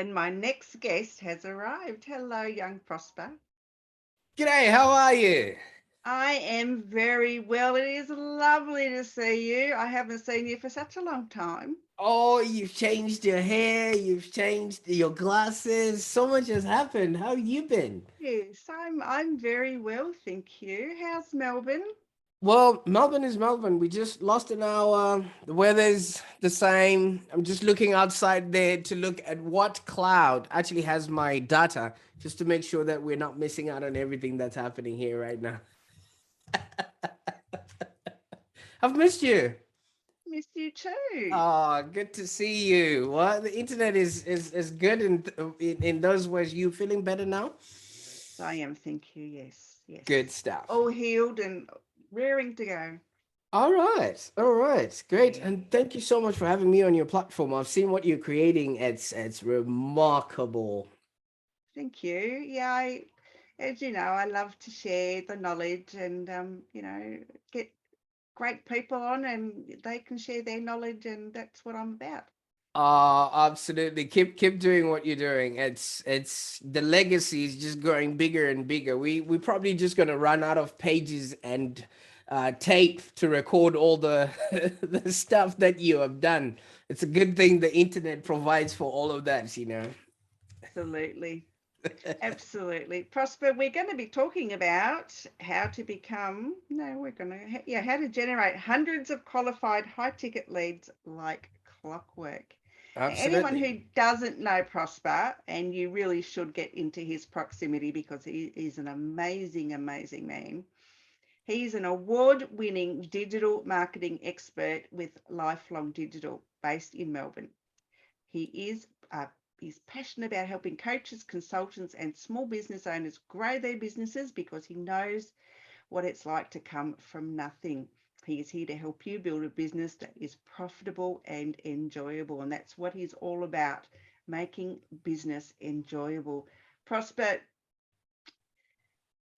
And my next guest has arrived. Hello, young Prosper. G'day, how are you? I am very well. It is lovely to see you. I haven't seen you for such a long time. Oh, you've changed your hair, you've changed your glasses. So much has happened. How you been? Yes, I'm very well, thank you. How's Melbourne? Well, Melbourne is Melbourne. We just lost an hour. The weather's the same. I'm just looking outside there to look at what cloud actually has my data, just to make sure that we're not missing out on everything that's happening here right now. I've missed you. Miss you too. Oh, good to see you. Well, the internet is good in those ways. You feeling better now? I am, thank you. Yes, Good yes. stuff. All healed and raring to go. All right, great, Yeah. and thank you so much for having me on your platform. I've seen what you're creating. It's remarkable. Thank you. Yeah, as you know, I love to share the knowledge and, get great people on and they can share their knowledge, and that's what I'm about. Absolutely. Keep doing what you're doing. It's the legacy is just growing bigger and bigger. We probably just gonna run out of pages and tape to record all the the stuff that you have done. It's a good thing the internet provides for all of that, you know. Absolutely. Absolutely. Prosper, we're going to be talking about how to become, no, we're going to, yeah, how to generate hundreds of qualified high ticket leads like clockwork. Anyone Absolutely. who doesn't know Prosper, and you really should get into his proximity because he is an amazing, amazing man. He's an award winning digital marketing expert with Lifelong Digital based in Melbourne. He is passionate about helping coaches, consultants, and small business owners grow their businesses because he knows what it's like to come from nothing. He is here to help you build a business that is profitable and enjoyable. And that's what he's all about, making business enjoyable. Prosper,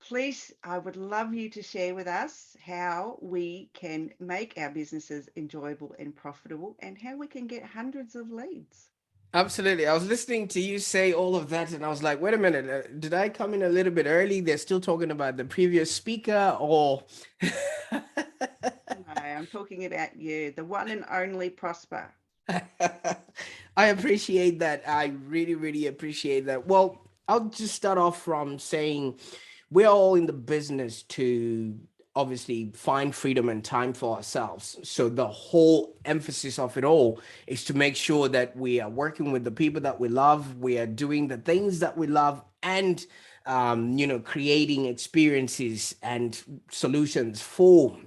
please, I would love you to share with us how we can make our businesses enjoyable and profitable and how we can get hundreds of leads. Absolutely. I was listening to you say all of that, and I was like, wait a minute, did I come in a little bit early? They're still talking about the previous speaker, or. No, I'm talking about you, the one and only Prosper. I appreciate that. I really, really appreciate that. Well, I'll just start off from saying we're all in the business to obviously find freedom and time for ourselves. So the whole emphasis of it all is to make sure that we are working with the people that we love, we are doing the things that we love, and creating experiences and solutions for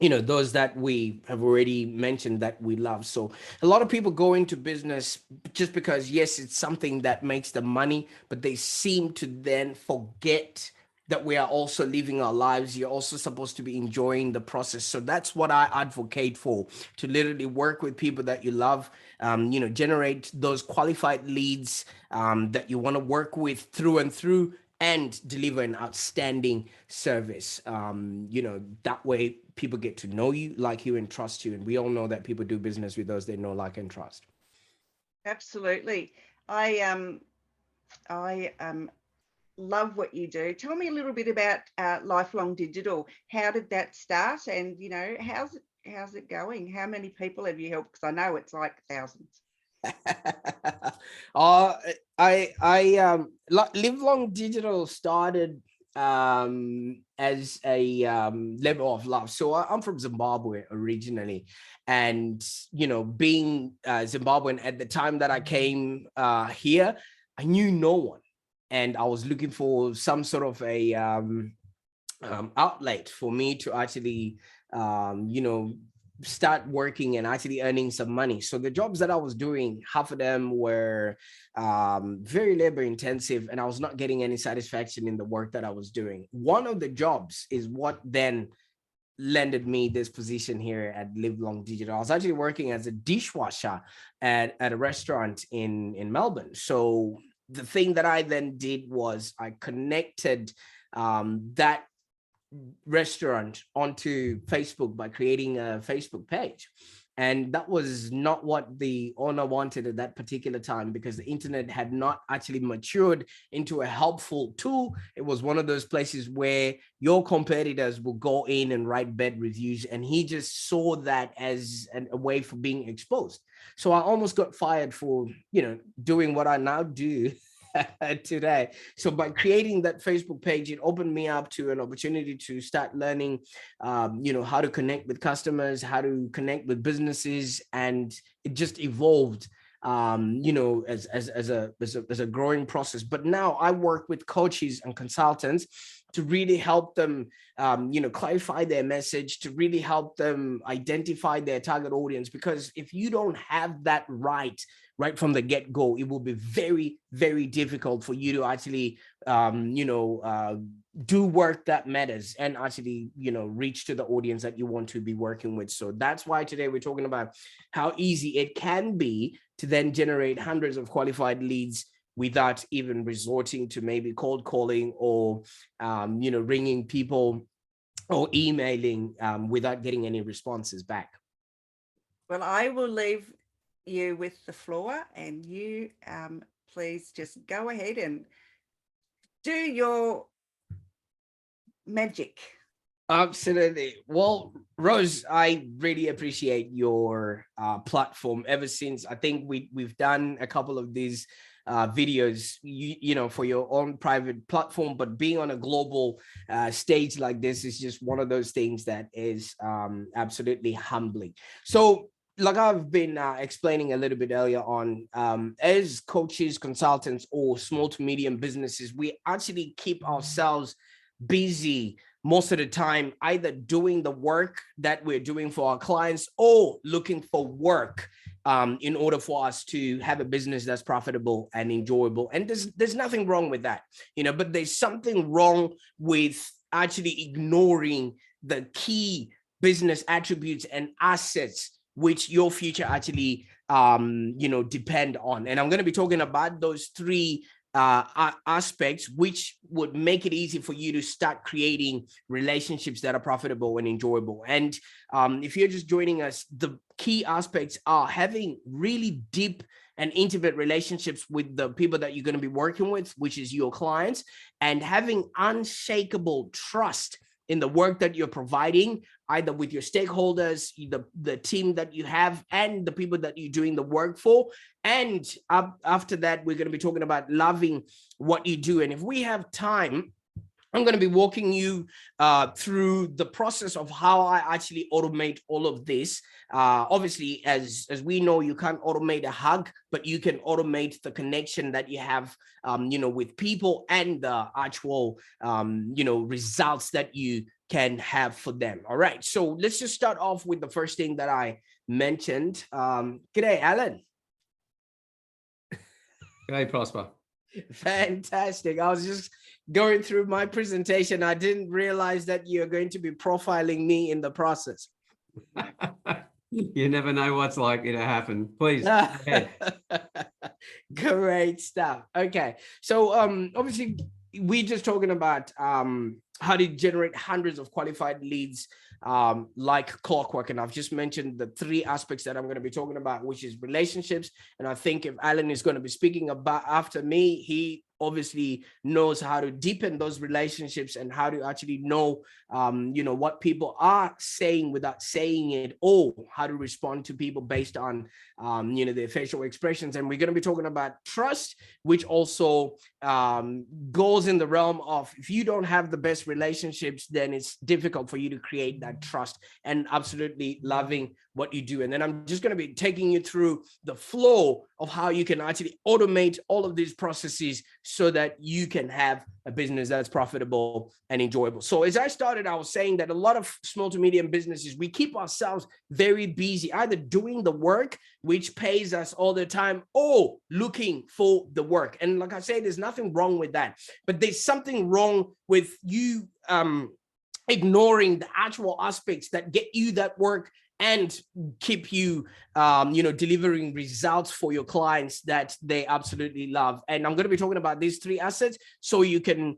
those that we have already mentioned that we love. So a lot of people go into business just because, yes, it's something that makes them money, but they seem to then forget that we are also living our lives. You're also supposed to be enjoying the process. So that's what I advocate for, to literally work with people that you love, generate those qualified leads that you want to work with through and through, and deliver an outstanding service. That way people get to know you, like you, and trust you. And we all know that people do business with those they know, like, and trust. Absolutely. I love what you do. Tell me a little bit about Lifelong Digital. How did that start, and how's it going? How many people have you helped? Because I know it's like thousands. uh, Livelong Digital started as a labor of love. So I'm from Zimbabwe originally, and being Zimbabwean at the time that I came here, I knew no one, and I was looking for some sort of a outlet for me to actually start working and actually earning some money. So the jobs that I was doing, half of them were very labor intensive, and I was not getting any satisfaction in the work that I was doing. One of the jobs is what then landed me this position here at Livelong Digital. I was actually working as a dishwasher at a restaurant in Melbourne. So the thing that I then did was I connected that restaurant onto Facebook by creating a Facebook page. And that was not what the owner wanted at that particular time, because the internet had not actually matured into a helpful tool. It was one of those places where your competitors will go in and write bad reviews, and he just saw that as a way for being exposed. So I almost got fired for, doing what I now do today. So by creating that Facebook page, it opened me up to an opportunity to start learning, how to connect with customers, how to connect with businesses, and it just evolved, as a growing process. But now I work with coaches and consultants to really help them, clarify their message, to really help them identify their target audience. Because if you don't have that right from the get-go, it will be very, very difficult for you to actually, do work that matters and actually, reach to the audience that you want to be working with. So that's why today we're talking about how easy it can be to then generate hundreds of qualified leads without even resorting to maybe cold calling or, ringing people or emailing without getting any responses back. Well, I will leave you with the floor, and you please just go ahead and do your magic. Absolutely. Well, Rose, I really appreciate your platform. Ever since I think we've done a couple of these videos, for your own private platform, but being on a global stage like this is just one of those things that is absolutely humbling. So, like I've been explaining a little bit earlier on, as coaches, consultants, or small to medium businesses, we actually keep ourselves busy most of the time, either doing the work that we're doing for our clients or looking for work in order for us to have a business that's profitable and enjoyable. And there's nothing wrong with that, but there's something wrong with actually ignoring the key business attributes and assets which your future actually depend on. And I'm going to be talking about those three aspects which would make it easy for you to start creating relationships that are profitable and enjoyable. And if you're just joining us, the key aspects are having really deep and intimate relationships with the people that you're going to be working with, which is your clients, and having unshakable trust in the work that you're providing, either with your stakeholders, the team that you have, and the people that you're doing the work for. And after that, we're going to be talking about loving what you do. And if we have time, I'm going to be walking you through the process of how I actually automate all of this. Obviously, as we know, you can't automate a hug, but you can automate the connection that you have, with people, and the actual, results that you can have for them. All right. So let's just start off with the first thing that I mentioned. G'day, Alan. G'day, Prosper. Fantastic. I was just going through my presentation. I didn't realize that you're going to be profiling me in the process. You never know what's likely to happen. Please go ahead. Great stuff. Okay. So obviously we're just talking about how to generate hundreds of qualified leads like clockwork. And I've just mentioned the three aspects that I'm going to be talking about, which is relationships. And I think if Alan is going to be speaking about after me, he obviously knows how to deepen those relationships and how to actually know, what people are saying without saying it, or how to respond to people based on, their facial expressions. And we're going to be talking about trust, which also goes in the realm of, if you don't have the best relationships, then it's difficult for you to create that trust, and absolutely loving what you do. And then I'm just going to be taking you through the flow of how you can actually automate all of these processes so that you can have a business that's profitable and enjoyable. So as I started, I was saying that a lot of small to medium businesses, we keep ourselves very busy, either doing the work, which pays us all the time, or looking for the work. And like I said, there's nothing wrong with that, but there's something wrong with you ignoring the actual aspects that get you that work and keep you, delivering results for your clients that they absolutely love. And I'm going to be talking about these three assets so you can,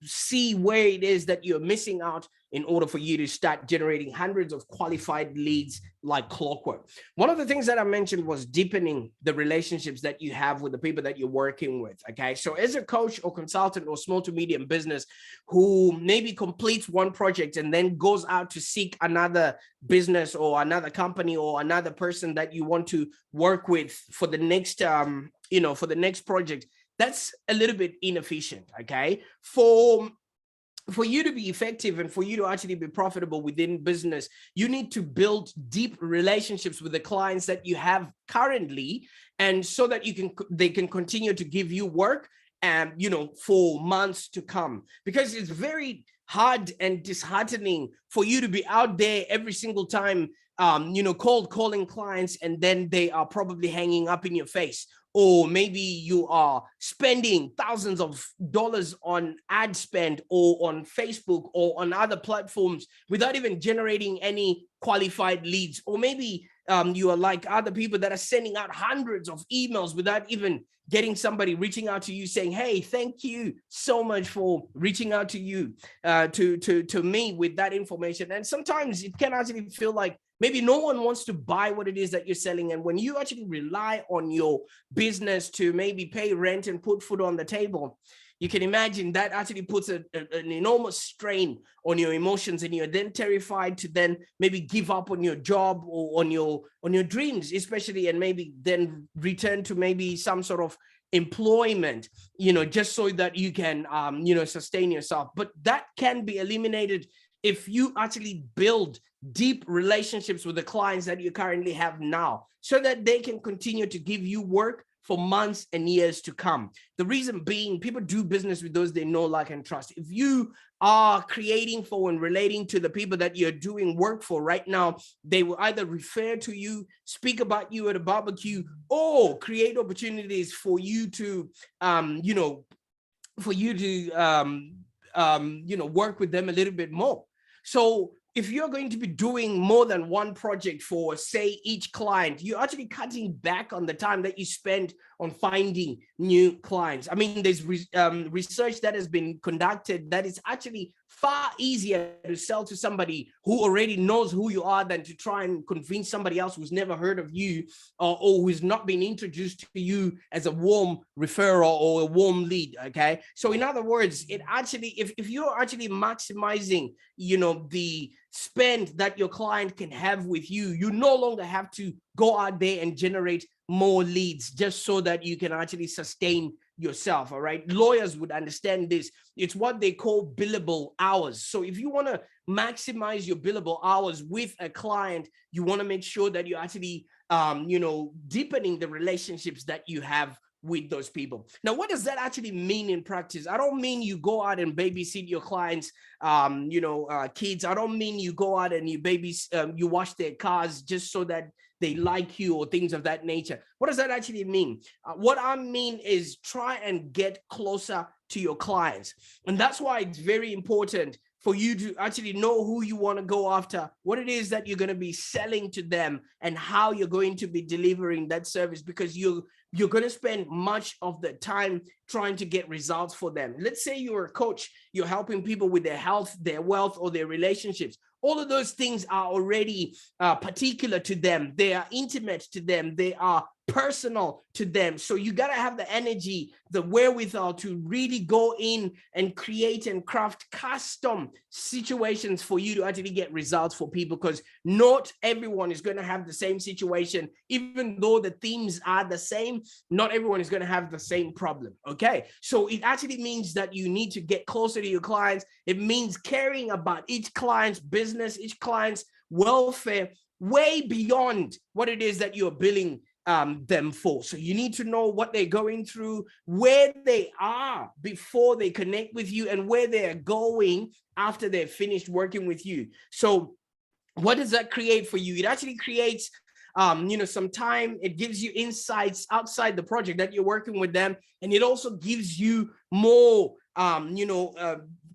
see where it is that you're missing out in order for you to start generating hundreds of qualified leads like clockwork. One of the things that I mentioned was deepening the relationships that you have with the people that you're working with. Okay, so as a coach or consultant or small to medium business who maybe completes one project and then goes out to seek another business or another company or another person that you want to work with for the next for the next project, that's a little bit inefficient. Okay, for you to be effective and for you to actually be profitable within business, you need to build deep relationships with the clients that you have currently, and so that they can continue to give you work and for months to come. Because it's very hard and disheartening for you to be out there every single time cold calling clients, and then they are probably hanging up in your face. Or maybe you are spending thousands of dollars on ad spend or on Facebook or on other platforms without even generating any qualified leads. Or maybe you are like other people that are sending out hundreds of emails without even getting somebody reaching out to you saying, hey, thank you so much for reaching out to you, to me with that information. And sometimes it can actually feel like maybe no one wants to buy what it is that you're selling. And when you actually rely on your business to maybe pay rent and put food on the table, you can imagine that actually puts an enormous strain on your emotions, and you're then terrified to then maybe give up on your job or on your dreams, especially, and maybe then return to maybe some sort of employment, just so that you can, sustain yourself. But that can be eliminated if you actually build deep relationships with the clients that you currently have now, so that they can continue to give you work for months and years to come. The reason being, people do business with those they know, like, and trust. If you are creating for and relating to the people that you're doing work for right now, they will either refer to you, speak about you at a barbecue, or create opportunities for you to, work with them a little bit more. So if you're going to be doing more than one project for, say, each client, you're actually cutting back on the time that you spend on finding new clients. I mean, there's research that has been conducted that is actually far easier to sell to somebody who already knows who you are than to try and convince somebody else who's never heard of you, or who's not been introduced to you as a warm referral or a warm lead. Okay, so in other words, it actually, if you're actually maximizing the spend that your client can have with you, you no longer have to go out there and generate more leads just so that you can actually sustain yourself. All right, lawyers would understand this. It's what they call billable hours. So if you want to maximize your billable hours with a client, you want to make sure that you're actually deepening the relationships that you have with those people. Now, what does that actually mean in practice? I don't mean you go out and babysit your clients, kids. I don't mean you go out and you wash their cars just so that they like you or things of that nature. What does that actually mean? What I mean is try and get closer to your clients. And that's why it's very important for you to actually know who you want to go after, what it is that you're going to be selling to them, and how you're going to be delivering that service, because you're going to spend much of the time trying to get results for them. Let's say you're a coach, you're helping people with their health, their wealth, or their relationships. All of those things are already particular to them. They are intimate to them. They are personal to them. So you got to have the energy, the wherewithal to really go in and create and craft custom situations for you to actually get results for people, because not everyone is going to have the same situation. Even though the themes are the same, not everyone is going to have the same problem. Okay, so it actually means that you need to get closer to your clients. It means caring about each client's business, each client's welfare, way beyond what it is that you're billing them for. So you need to know what they're going through, where they are before they connect with you, and where they're going after they're finished working with you. So what does that create for you? It actually creates some time. It gives you insights outside the project that you're working with them, and it also gives you more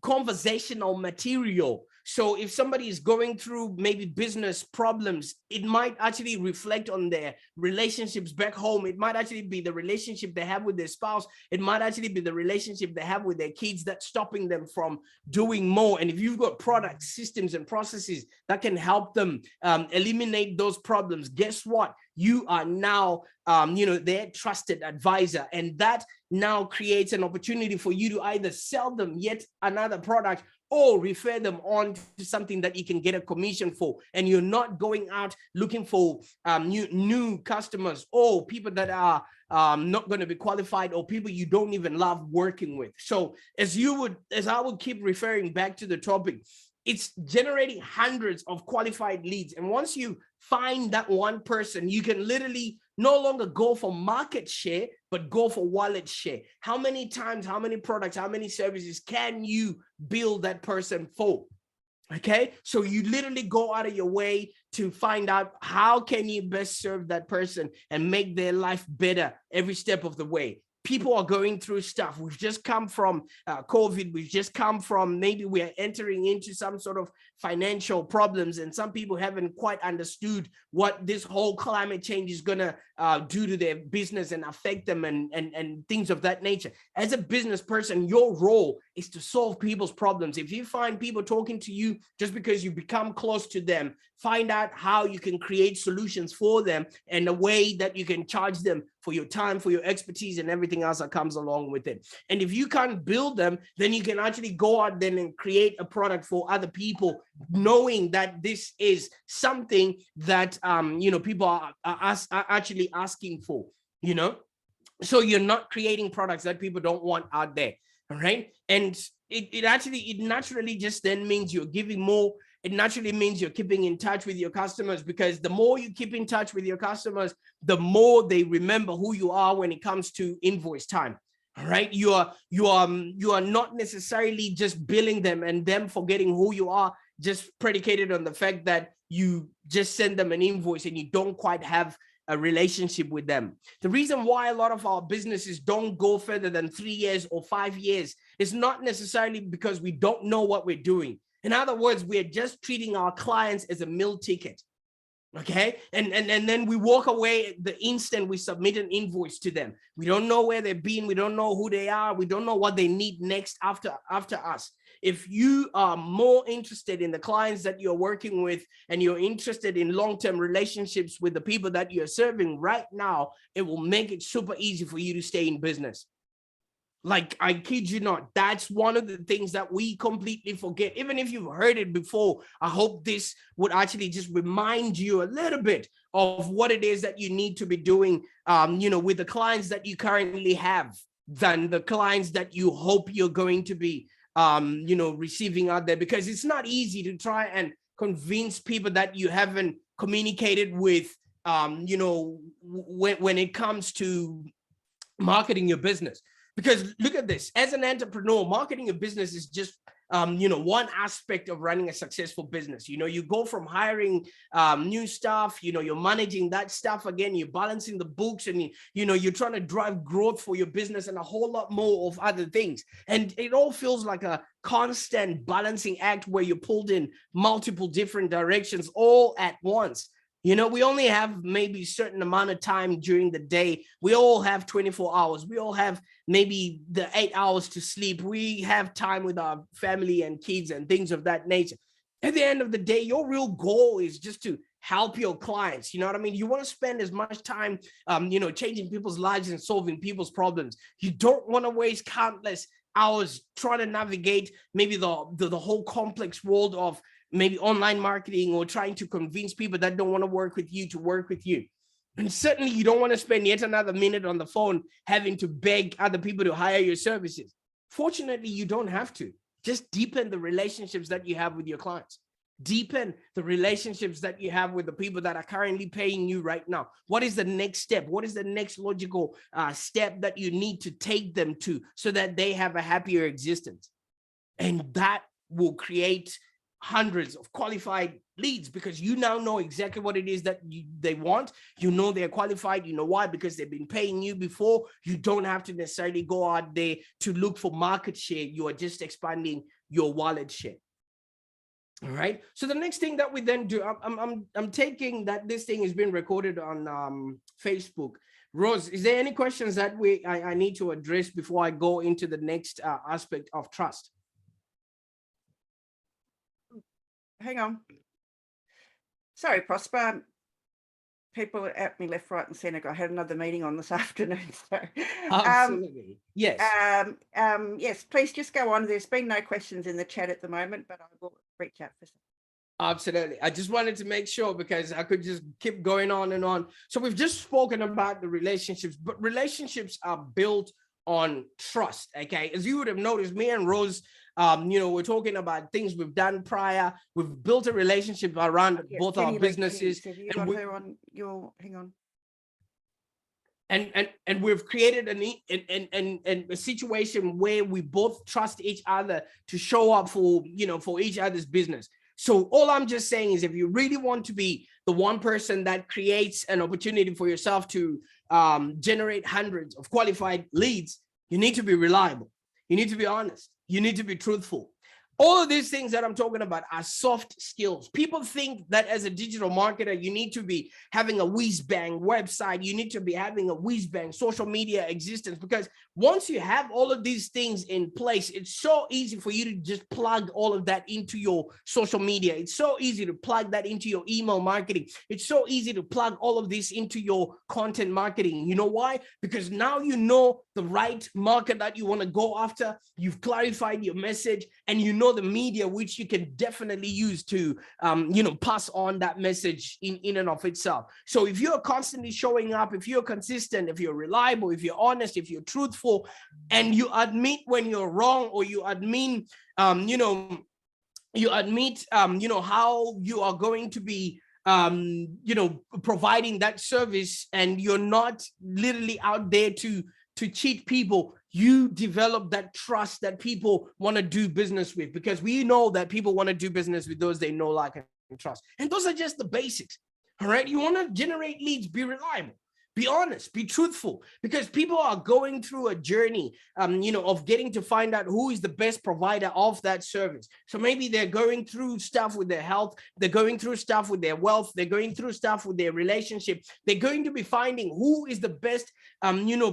conversational material So if somebody is going through maybe business problems, it might actually reflect on their relationships back home. It might actually be the relationship they have with their spouse. It might actually be the relationship they have with their kids that's stopping them from doing more. And if you've got products, systems, and processes that can help them eliminate those problems, guess what? You are now, their trusted advisor. And that now creates an opportunity for you to either sell them yet another product or refer them on to something that you can get a commission for. And you're not going out looking for new customers or people that are not going to be qualified or people you don't even love working with. So as I would keep referring back to the topic, it's generating hundreds of qualified leads. And once you find that one person, you can literally no longer go for market share, but go for wallet share. How many times, how many products, how many services can you build that person for? Okay, so you literally go out of your way to find out how can you best serve that person and make their life better every step of the way. People are going through stuff. We've just come from COVID. We've just come from, maybe we're entering into some sort of financial problems, and some people haven't quite understood what this whole climate change is going to do to their business and affect them and things of that nature. As a business person, your role is to solve people's problems. If you find people talking to you just because you become close to them, find out how you can create solutions for them and a way that you can charge them for your time, for your expertise, and everything else that comes along with it. And if you can't build them, then you can actually go out there and create a product for other people, knowing that this is something that people are actually asking for, so you're not creating products that people don't want out there. All right. And it naturally just then means you're giving more. It naturally means you're keeping in touch with your customers, because the more you keep in touch with your customers, the more they remember who you are when it comes to invoice time. All right. You are not necessarily just billing them and them forgetting who you are, just predicated on the fact that you just send them an invoice and you don't quite have a relationship with them. The reason why a lot of our businesses don't go further than 3 years or 5 years is not necessarily because we don't know what we're doing. In other words, we're just treating our clients as a meal ticket. Okay. And then we walk away the instant we submit an invoice to them. We don't know where they've been. We don't know who they are. We don't know what they need next after us. If you are more interested in the clients that you're working with and you're interested in long-term relationships with the people that you're serving right now, it will make it super easy for you to stay in business. Like, I kid you not, that's one of the things that we completely forget. Even if you've heard it before, I hope this would actually just remind you a little bit of what it is that you need to be doing, with the clients that you currently have, than the clients that you hope you're going to be, receiving out there. Because it's not easy to try and convince people that you haven't communicated with, when it comes to marketing your business. Because look at this, as an entrepreneur, marketing your business is just, one aspect of running a successful business. You go from hiring new staff, you're managing that stuff again, you're balancing the books, and you're trying to drive growth for your business and a whole lot more of other things. And it all feels like a constant balancing act where you're pulled in multiple different directions all at once. We only have maybe a certain amount of time during the day. We all have 24 hours. We all have maybe the 8 hours to sleep. We have time with our family and kids and things of that nature. At the end of the day, your real goal is just to help your clients. You know what I mean? You want to spend as much time, changing people's lives and solving people's problems. You don't want to waste countless hours trying to navigate maybe the whole complex world of maybe online marketing, or trying to convince people that don't want to work with you to work with you. And certainly you don't want to spend yet another minute on the phone having to beg other people to hire your services. Fortunately, you don't have to. Just deepen the relationships that you have with your clients. Deepen the relationships that you have with the people that are currently paying you right now. What is the next step? What is the next logical step that you need to take them to so that they have a happier existence? And that will create hundreds of qualified leads, because you now know exactly what it is that they want. They're qualified. Why? Because they've been paying you before. You don't have to necessarily go out there to look for market share. You are just expanding your wallet share. All right. So the next thing that we then do, I'm taking that this thing is being recorded on Facebook. Rose, is there any questions that I need to address before I go into the next aspect of trust? Hang on. Sorry, Prosper. People at me left, right, and centre. I had another meeting on this afternoon. So, absolutely, yes. Yes, please just go on. There's been no questions in the chat at the moment, but I will reach out for some. Absolutely. I just wanted to make sure because I could just keep going on and on. So we've just spoken about the relationships, but relationships are built on trust. Okay. As you would have noticed, me and Rose, we're talking about things we've done prior. We've built a relationship around both our businesses. Have you got her on your, hang on. And we've created a situation where we both trust each other to show up for each other's business. So all I'm just saying is if you really want to be the one person that creates an opportunity for yourself to generate hundreds of qualified leads, you need to be reliable. You need to be honest. You need to be truthful. All of these things that I'm talking about are soft skills. People think that as a digital marketer, you need to be having a whiz-bang website. You need to be having a whiz-bang social media existence, because once you have all of these things in place, it's so easy for you to just plug all of that into your social media. It's so easy to plug that into your email marketing. It's so easy to plug all of this into your content marketing. You know why? Because now you know the right market that you want to go after. You've clarified your message, and you know the media which you can definitely use to pass on that message in and of itself. So if you're constantly showing up, if you're consistent, if you're reliable, if you're honest, if you're truthful, and you admit when you're wrong, or you admit how you are going to be providing that service, and you're not literally out there to cheat people, you develop that trust that people want to do business with, because we know that people want to do business with those they know, like, and trust. And those are just the basics. All right. You want to generate leads, be reliable, be honest, be truthful, because people are going through a journey, of getting to find out who is the best provider of that service. So maybe they're going through stuff with their health, they're going through stuff with their wealth, they're going through stuff with their relationship. They're going to be finding who is the best,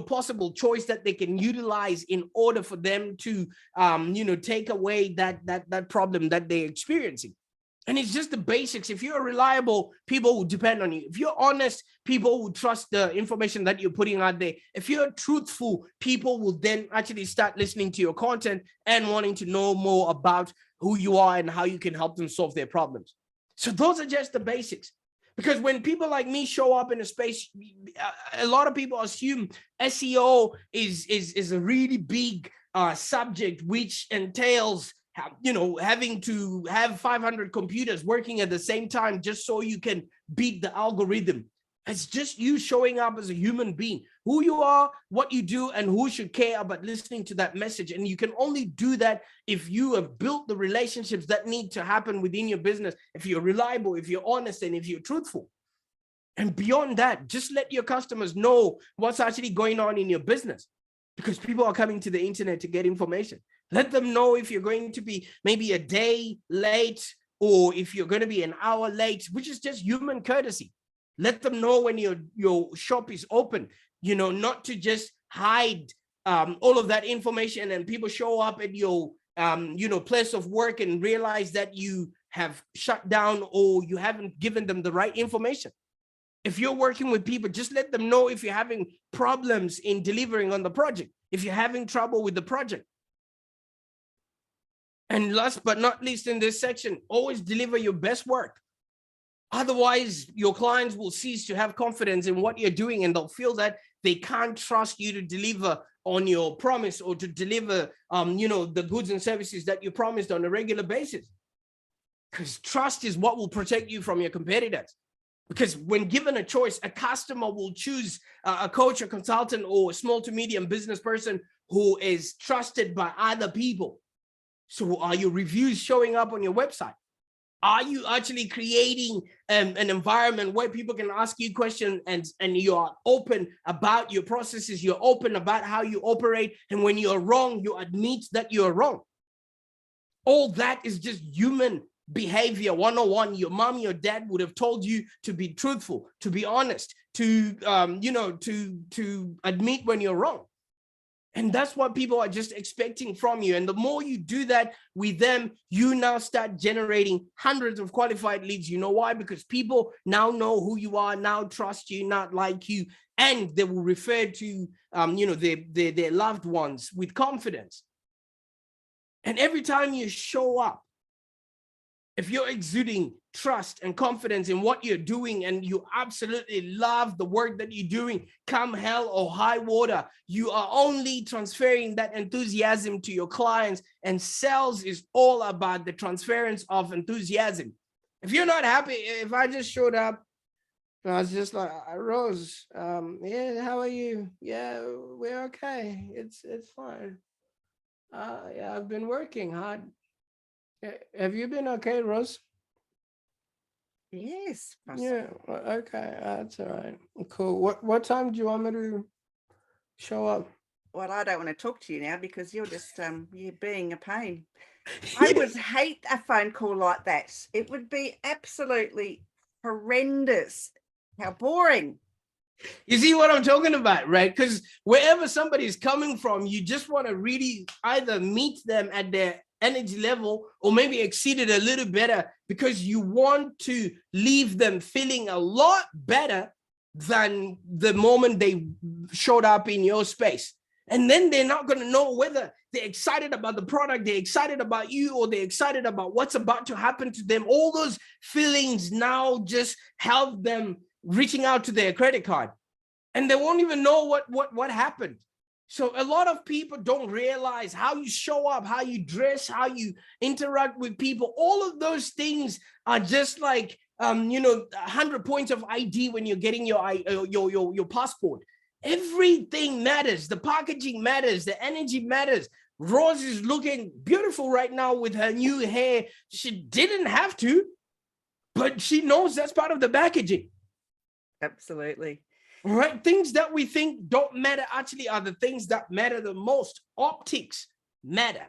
possible choice that they can utilize in order for them to, take away that problem that they're experiencing. And it's just the basics. If you're reliable, people will depend on you. If you're honest, people will trust the information that you're putting out there. If you're truthful, people will then actually start listening to your content and wanting to know more about who you are and how you can help them solve their problems. So those are just the basics. Because when people like me show up in a space, a lot of people assume SEO is a really big subject, which entails having to have 500 computers working at the same time just so you can beat the algorithm. It's just you showing up as a human being, who you are, what you do, and who should care about listening to that message. And you can only do that if you have built the relationships that need to happen within your business, if you're reliable, if you're honest, and if you're truthful. And beyond that, just let your customers know what's actually going on in your business, because people are coming to the internet to get information. Let them know if you're going to be maybe a day late, or if you're going to be an hour late, which is just human courtesy. Let them know when your shop is open, not to just hide all of that information, and people show up at your place of work and realize that you have shut down, or you haven't given them the right information. If you're working with people, just let them know if you're having problems in delivering on the project, if you're having trouble with the project. And last but not least in this section, always deliver your best work. Otherwise, your clients will cease to have confidence in what you're doing, and they'll feel that they can't trust you to deliver on your promise, or to deliver, the goods and services that you promised on a regular basis. Because trust is what will protect you from your competitors. Because when given a choice, a customer will choose a coach, a consultant, or a small to medium business person who is trusted by other people. So are your reviews showing up on your website? Are you actually creating an environment where people can ask you questions, and you are open about your processes, you're open about how you operate, and when you're wrong, you admit that you're wrong? All that is just human behavior 101, your mom, your dad would have told you to be truthful, to be honest, to to admit when you're wrong. And that's what people are just expecting from you. And the more you do that with them, you now start generating hundreds of qualified leads. You know why? Because people now know who you are, now trust you, not like you, and they will refer to their loved ones with confidence. And every time you show up, if you're exuding trust and confidence in what you're doing, and you absolutely love the work that you're doing, come hell or high water, you are only transferring that enthusiasm to your clients. And sales is all about the transference of enthusiasm. If you're not happy, if I just showed up, I was just like, Rose, yeah, how are you? Yeah, we're okay. It's fine. Yeah, I've been working hard. Have you been okay, Rose? Yes. Yeah, okay, that's all right. Cool. What time do you want me to show up? Well, I don't want to talk to you now because you're just you're being a pain. I would hate a phone call like that. It would be absolutely horrendous. How boring. You see what I'm talking about, right? Because wherever somebody's coming from, you just want to really either meet them at their energy level or maybe exceed it a little better, because you want to leave them feeling a lot better than the moment they showed up in your space. And then they're not going to know whether they're excited about the product, they're excited about you, or they're excited about what's about to happen to them. All those feelings now just help them reaching out to their credit card, and they won't even know what happened. So a lot of people don't realize how you show up, how you dress, how you interact with people. All of those things are just like 100 points of ID when you're getting your passport. Everything matters. The packaging matters. The energy matters. Rose is looking beautiful right now with her new hair. She didn't have to, but she knows that's part of the packaging. Absolutely. Right? Things that we think don't matter actually are the things that matter the most. Optics matter.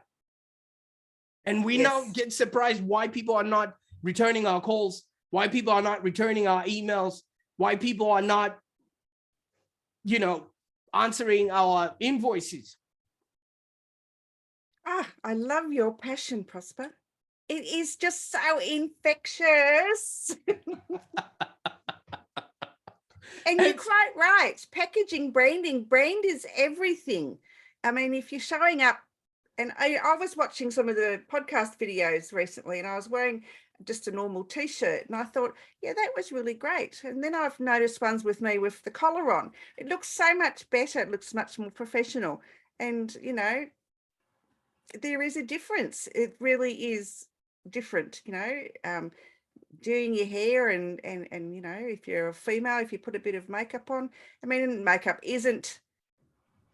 And we now get surprised why people are not returning our calls, why people are not returning our emails, why people are not, answering our invoices. I love your passion, Prosper. It is just so infectious. And you're quite right. Packaging, branding, brand is everything. I mean, if you're showing up, and I was watching some of the podcast videos recently, and I was wearing just a normal t-shirt, and I thought, yeah, that was really great. And then I've noticed ones with me with the collar on. It looks so much better. It looks much more professional. And, there is a difference. It really is different, doing your hair and if you're a female, if you put a bit of makeup on, I mean, makeup isn't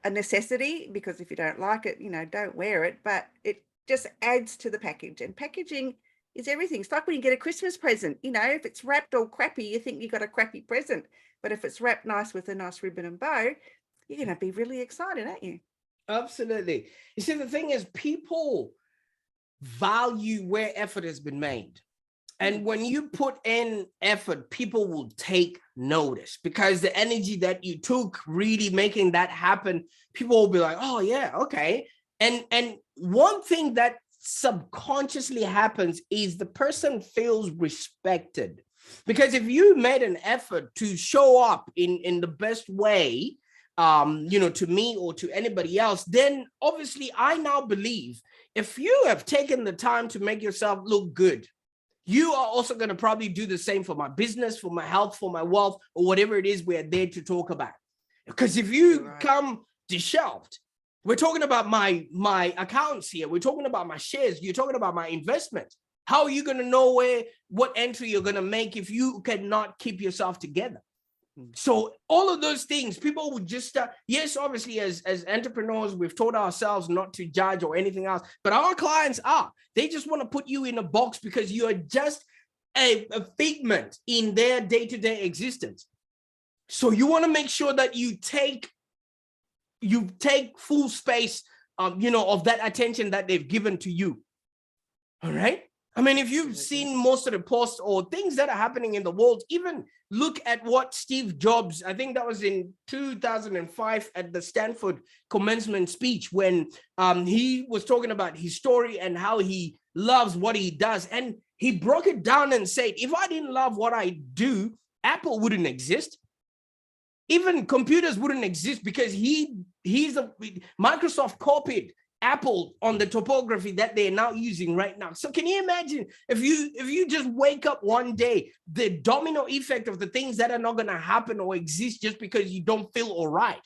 a necessity, because if you don't like it, don't wear it, but it just adds to the package. And packaging is everything. It's like when you get a Christmas present, if it's wrapped all crappy, you think you got a crappy present, but if it's wrapped nice with a nice ribbon and bow, you're going to be really excited, aren't you? Absolutely. You see, the thing is, people value where effort has been made. And when you put in effort, people will take notice, because the energy that you took really making that happen, people will be like, oh yeah, okay. And one thing that subconsciously happens is the person feels respected. Because if you made an effort to show up in the best way, to me or to anybody else, then obviously I now believe if you have taken the time to make yourself look good, you are also going to probably do the same for my business, for my health, for my wealth, or whatever it is we're there to talk about. Because if you come disheveled, we're talking about my accounts here, we're talking about my shares, you're talking about my investment. How are you going to know what entry you're going to make if you cannot keep yourself together? So all of those things, people would just start. Yes, obviously, as entrepreneurs, we've taught ourselves not to judge or anything else, but our clients they just want to put you in a box because you are just a figment in their day-to-day existence. So you want to make sure that you take full space, of that attention that they've given to you. All right. I mean, if you've seen most of the posts or things that are happening in the world, even look at what Steve Jobs, I think that was in 2005 at the Stanford commencement speech, when he was talking about his story and how he loves what he does. And he broke it down and said, if I didn't love what I do, Apple wouldn't exist. Even computers wouldn't exist, because Microsoft copied Apple on the topography that they're now using right now. So can you imagine if you just wake up one day, the domino effect of the things that are not going to happen or exist just because you don't feel all right?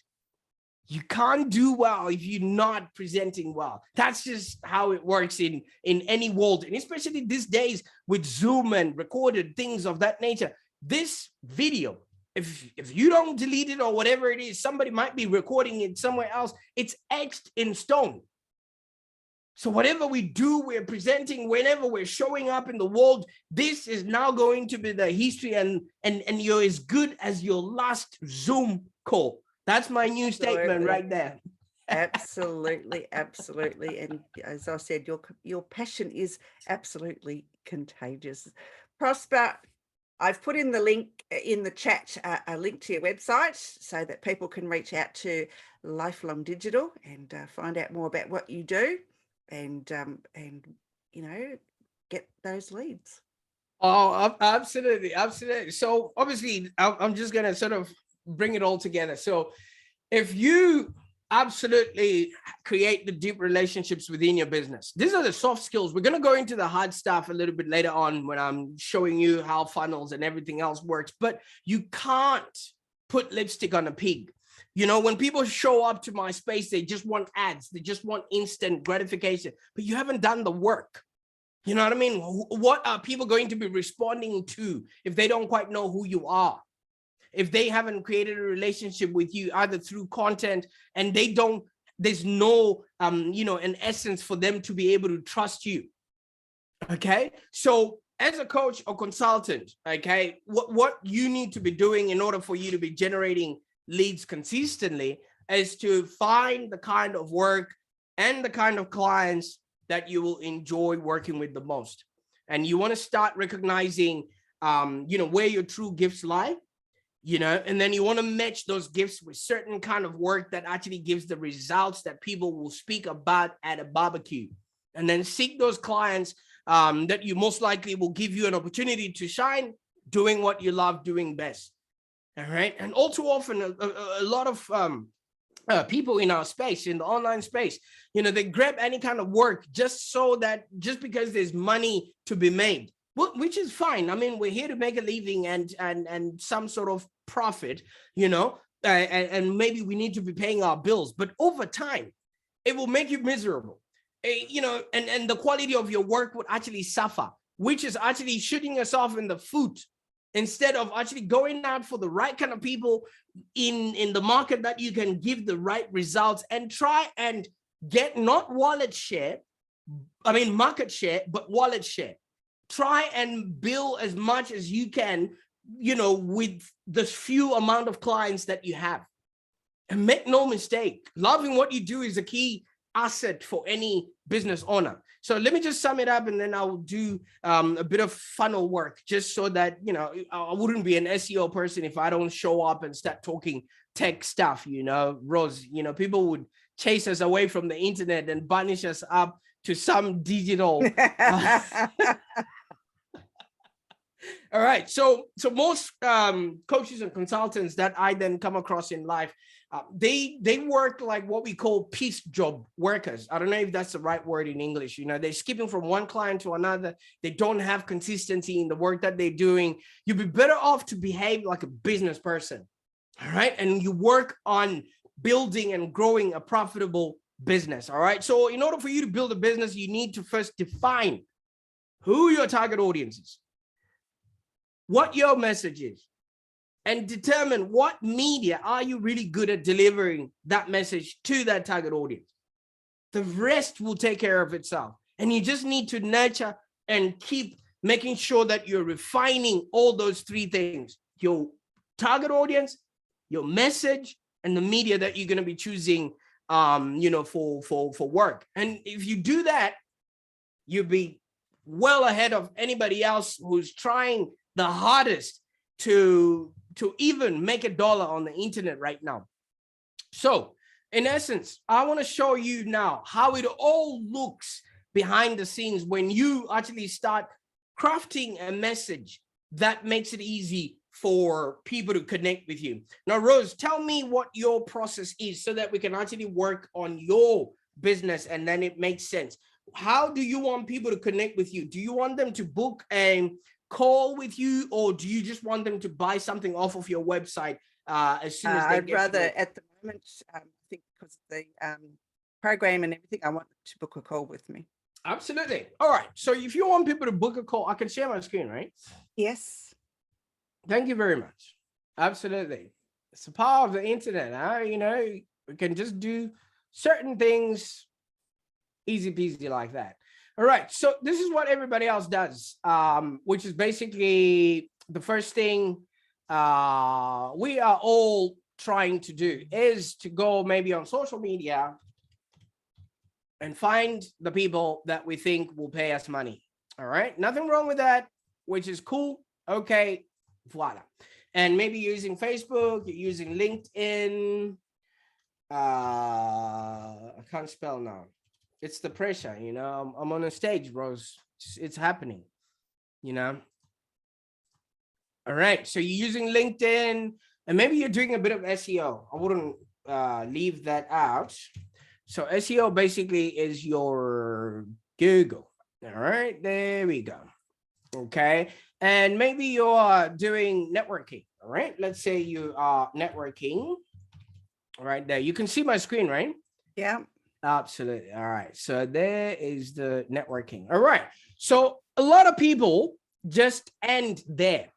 You can't do well if you're not presenting well. That's just how it works in any world, and especially these days with Zoom and recorded things of that nature. This video, if you don't delete it or whatever it is, somebody might be recording it somewhere else. It's etched in stone. So whatever we do, we're presenting, whenever we're showing up in the world, this is now going to be the history, and you're as good as your last Zoom call. That's my new statement right there. Absolutely, absolutely. And as I said, your passion is absolutely contagious. Prosper, I've put in the link in the chat, a link to your website so that people can reach out to Lifelong Digital and find out more about what you do, and get those leads. Oh, absolutely. So obviously, I'm just going to sort of bring it all together. So if you absolutely create the deep relationships within your business, these are the soft skills. We're going to go into the hard stuff a little bit later on when I'm showing you how funnels and everything else works, but you can't put lipstick on a pig. When people show up to my space, they just want ads. They just want instant gratification, but you haven't done the work. You know what I mean? What are people going to be responding to if they don't quite know who you are? If they haven't created a relationship with you, either through content, and there's no, an essence for them to be able to trust you. Okay. So as a coach or consultant, okay, what you need to be doing in order for you to be generating leads consistently is to find the kind of work and the kind of clients that you will enjoy working with the most. And you want to start recognizing, where your true gifts lie, and then you want to match those gifts with certain kind of work that actually gives the results that people will speak about at a barbecue. And then seek those clients that you most likely will give you an opportunity to shine doing what you love doing best. All right. And all too often, a lot of people in our space, in the online space, they grab any kind of work just because there's money to be made, which is fine. I mean, we're here to make a living and some sort of profit, and maybe we need to be paying our bills, but over time, it will make you miserable, and the quality of your work would actually suffer, which is actually shooting yourself in the foot, instead of actually going out for the right kind of people in the market that you can give the right results and try and get not market share, but wallet share. Try and build as much as you can, with the few amount of clients that you have. And make no mistake, loving what you do is a key asset for any business owner. So let me just sum it up, and then I'll do a bit of funnel work, just so that, I wouldn't be an SEO person if I don't show up and start talking tech stuff, Rose, people would chase us away from the internet and banish us up to some digital. All right. So most coaches and consultants that I then come across in life, they work like what we call piece job workers. I don't know if that's the right word in English. They're skipping from one client to another. They don't have consistency in the work that they're doing. You'd be better off to behave like a business person. All right. And you work on building and growing a profitable business. All right. So in order for you to build a business, you need to first define who your target audience is, what your message is, and determine what media are you really good at delivering that message to that target audience. The rest will take care of itself. And you just need to nurture and keep making sure that you're refining all those three things: your target audience, your message, and the media that you're going to be choosing, for work. And if you do that, you'll be well ahead of anybody else who's trying the hardest to even make $1 on the internet right now. So in essence, I want to show you now how it all looks behind the scenes when you actually start crafting a message that makes it easy for people to connect with you. Now, Rose, tell me what your process is so that we can actually work on your business and then it makes sense. How do you want people to connect with you? Do you want them to book a call with you, or do you just want them to buy something off of your website as soon as they I'd get rather to it? at the moment, I think because of the program and everything, I want them to book a call with me. Absolutely. All right. So if you want people to book a call, I can share my screen, right? Yes. Thank you very much. Absolutely. It's the power of the internet. Huh? You know, we can just do certain things easy peasy like that. All right. So this is what everybody else does, which is basically the first thing we are all trying to do is to go maybe on social media and find the people that we think will pay us money. All right. Nothing wrong with that, which is cool. Okay. Voila. And maybe you're using Facebook, you're using LinkedIn. I can't spell now. It's the pressure, you know. I'm on a stage, Rose. It's happening, you know. All right. So you're using LinkedIn and maybe you're doing a bit of SEO. I wouldn't leave that out. So SEO basically is your Google. All right, there we go. Okay. And maybe you're doing networking. All right. Let's say you are networking. All right, there. You can see my screen, right? Yeah. Absolutely. All right. So there is the networking. All right. So a lot of people just end there,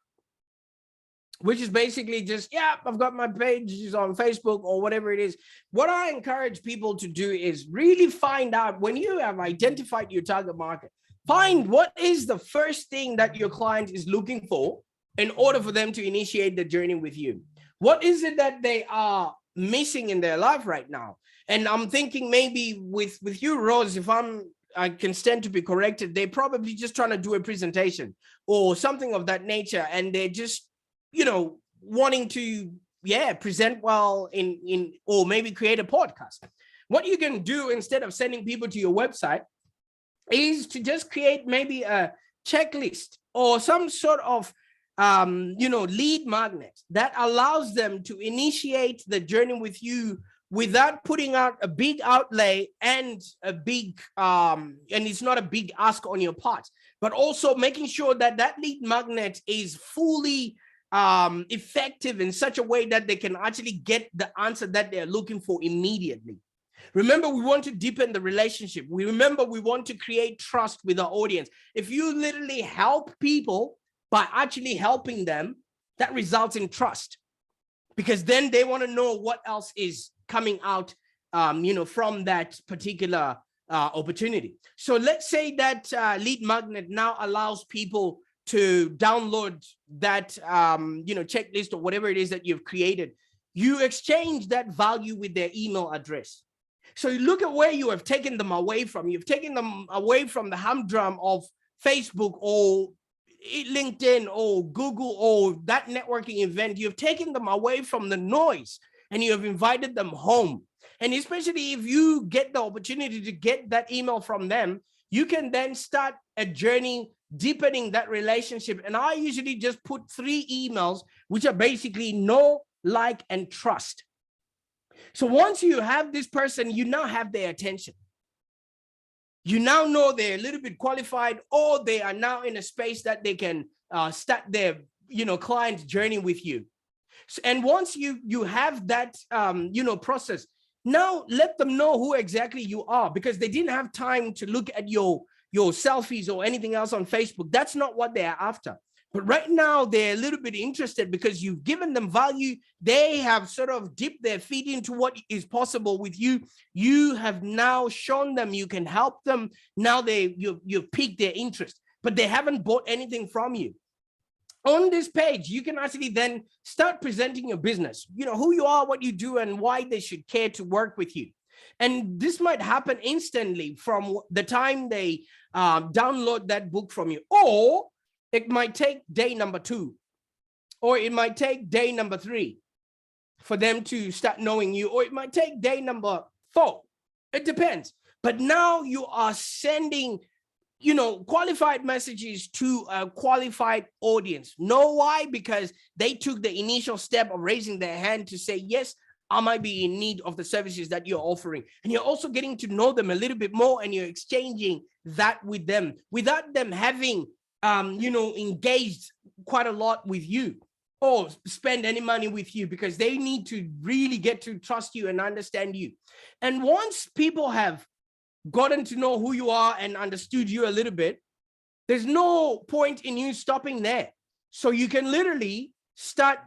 which is basically just, yeah, I've got my pages on Facebook or whatever it is. What I encourage people to do is really find out, when you have identified your target market, find what is the first thing that your client is looking for in order for them to initiate the journey with you. What is it that they are missing in their life right now? And I'm thinking maybe with you, Rose, if I can stand to be corrected, they're probably just trying to do a presentation or something of that nature. And they're just, you know, wanting to, present well in or maybe create a podcast. What you can do instead of sending people to your website is to just create maybe a checklist or some sort of lead magnet that allows them to initiate the journey with you without putting out a big outlay and a big and it's not a big ask on your part, but also making sure that that lead magnet is fully effective in such a way that they can actually get the answer that they're looking for immediately. Remember, we want to deepen the relationship. We want to create trust with our audience. If you literally help people by actually helping them, that results in trust, because then they want to know what else is coming out, from that particular opportunity. So let's say that lead magnet now allows people to download that, checklist or whatever it is that you've created. You exchange that value with their email address. So you look at where you have taken them away from. You've taken them away from the humdrum of Facebook or LinkedIn or Google or that networking event. You've taken them away from the noise and you have invited them home. And especially if you get the opportunity to get that email from them, you can then start a journey deepening that relationship. And I usually just put 3 emails, which are basically know, like, and trust. So once you have this person, you now have their attention. You now know they're a little bit qualified, or they are now in a space that they can start their, client journey with you. So, and once you have that, process, now let them know who exactly you are, because they didn't have time to look at your selfies or anything else on Facebook. That's not what they're after. But right now, they're a little bit interested because you've given them value. They have sort of dipped their feet into what is possible with you. You have now shown them you can help them. Now you've piqued their interest, but they haven't bought anything from you. On this page, you can actually then start presenting your business, who you are, what you do, and why they should care to work with you. And this might happen instantly from the time they download that book from you, or it might take day number 2, or it might take day number 3 for them to start knowing you, or it might take day number 4. It depends. But now you are sending, qualified messages to a qualified audience. Know why? Because they took the initial step of raising their hand to say, yes, I might be in need of the services that you're offering. And you're also getting to know them a little bit more, and you're exchanging that with them without them having, engaged quite a lot with you or spend any money with you, because they need to really get to trust you and understand you. And once people have gotten to know who you are and understood you a little bit, there's no point in you stopping there. So you can literally start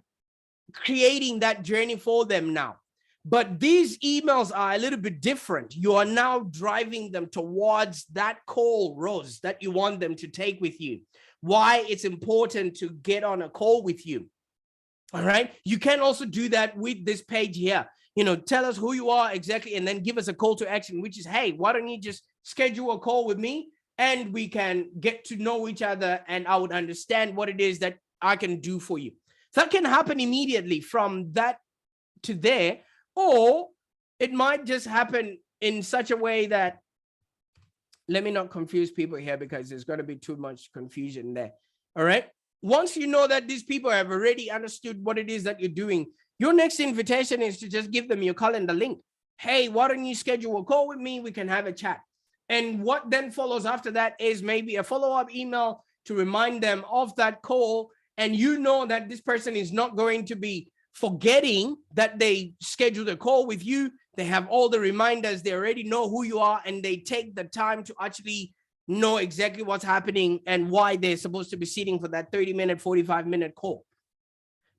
creating that journey for them now. But these emails are a little bit different. You are now driving them towards that call, Rose, that you want them to take with you. Why it's important to get on a call with you. All right. You can also do that with this page here. Tell us who you are exactly, and then give us a call to action, which is, hey, why don't you just schedule a call with me and we can get to know each other, and I would understand what it is that I can do for you. That can happen immediately from that to there, or it might just happen in such a way that, let me not confuse people here because there's going to be too much confusion there. All right. Once you know that these people have already understood what it is that you're doing, your next invitation is to just give them your calendar link. Hey, why don't you schedule a call with me? We can have a chat. And what then follows after that is maybe a follow-up email to remind them of that call. And you know that this person is not going to be forgetting that they scheduled a call with you. They have all the reminders. They already know who you are, and they take the time to actually know exactly what's happening and why they're supposed to be sitting for that 30-minute, 45-minute call.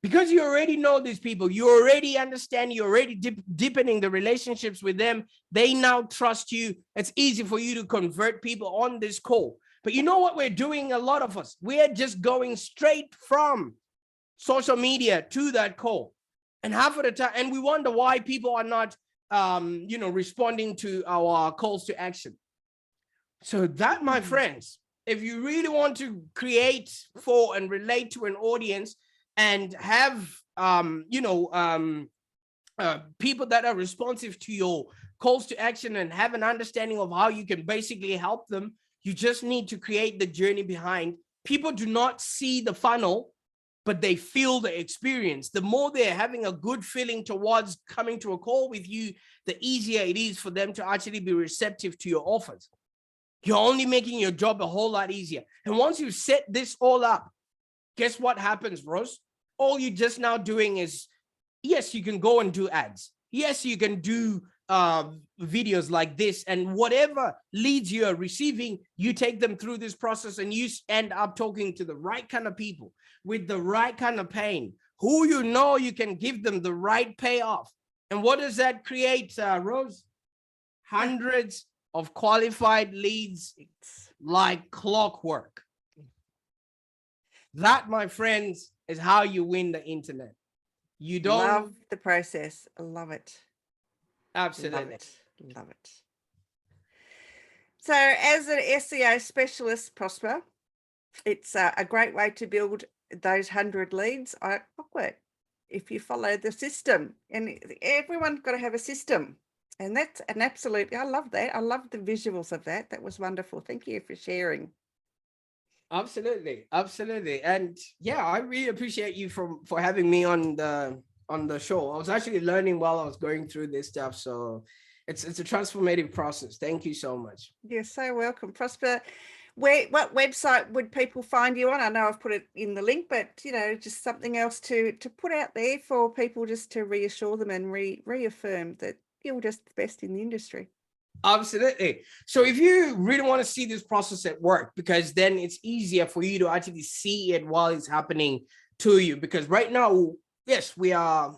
Because you already know these people, you already understand, you're already deepening the relationships with them. They now trust you. It's easy for you to convert people on this call. But you know what we're doing, a lot of us? We're just going straight from social media to that call. And half of the time, and we wonder why people are not, responding to our calls to action. So that, my friends, if you really want to create for and relate to an audience and have, people that are responsive to your calls to action and have an understanding of how you can basically help them, you just need to create the journey behind. People do not see the funnel, but they feel the experience. The more they're having a good feeling towards coming to a call with you, the easier it is for them to actually be receptive to your offers. You're only making your job a whole lot easier. And once you set this all up, guess what happens, Rose? All you're just now doing is, yes, you can go and do ads. Yes, you can do videos like this, and whatever leads you are receiving, you take them through this process, and you end up talking to the right kind of people with the right kind of pain, who you can give them the right payoff. And what does that create, Rose? Hundreds of qualified leads like clockwork. That, my friends, is how you win the internet. You don't love the process. I love it. Absolutely. Love it. So as an SEO specialist, Prosper, it's a great way to build those 100 leads at clockwork if you follow the system. And everyone's got to have a system. And that's an absolute, I love that. I love the visuals of that. That was wonderful. Thank you for sharing. Absolutely. And yeah, I really appreciate you for having me on the show. I was actually learning while I was going through this stuff. So it's a transformative process. Thank you so much. You're so welcome, Prosper. What website would people find you on? I know I've put it in the link, but just something else to put out there for people, just to reassure them and reaffirm that you're just the best in the industry. Absolutely. So if you really want to see this process at work, because then it's easier for you to actually see it while it's happening to you. Because right now, yes, we are,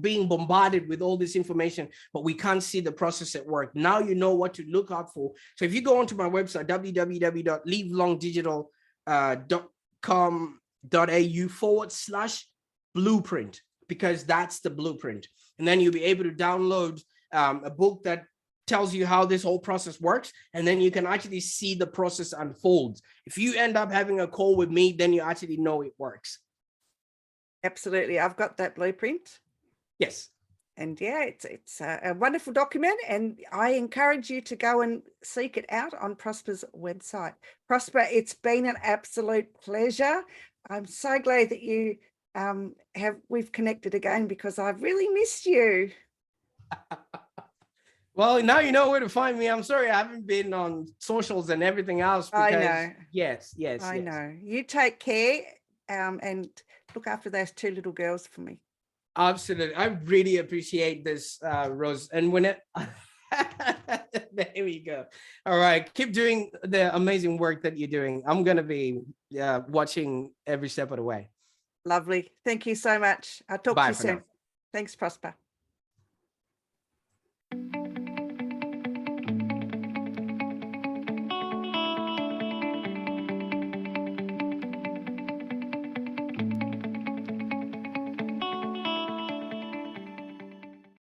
being bombarded with all this information, but we can't see the process at work. Now you know what to look out for. So if you go onto my website, www.livelongdigital.com.au/blueprint, because that's the blueprint. And then you'll be able to download a book that tells you how this whole process works, and then you can actually see the process unfold. If you end up having a call with me, then you actually know it works. Absolutely. I've got that blueprint. Yes. And yeah, it's a wonderful document, and I encourage you to go and seek it out on Prosper's website. Prosper, it's been an absolute pleasure. I'm so glad that you we've connected again, because I've really missed you. Well, now you know where to find me. I'm sorry I haven't been on socials and everything else. Because, I know. Yes. I know. You take care, and look after those two little girls for me. Absolutely. I really appreciate this, Rose. And when it, there we go. All right. Keep doing the amazing work that you're doing. I'm going to be watching every step of the way. Lovely. Thank you so much. I'll talk to Bye you for soon. now. Thanks, Prosper.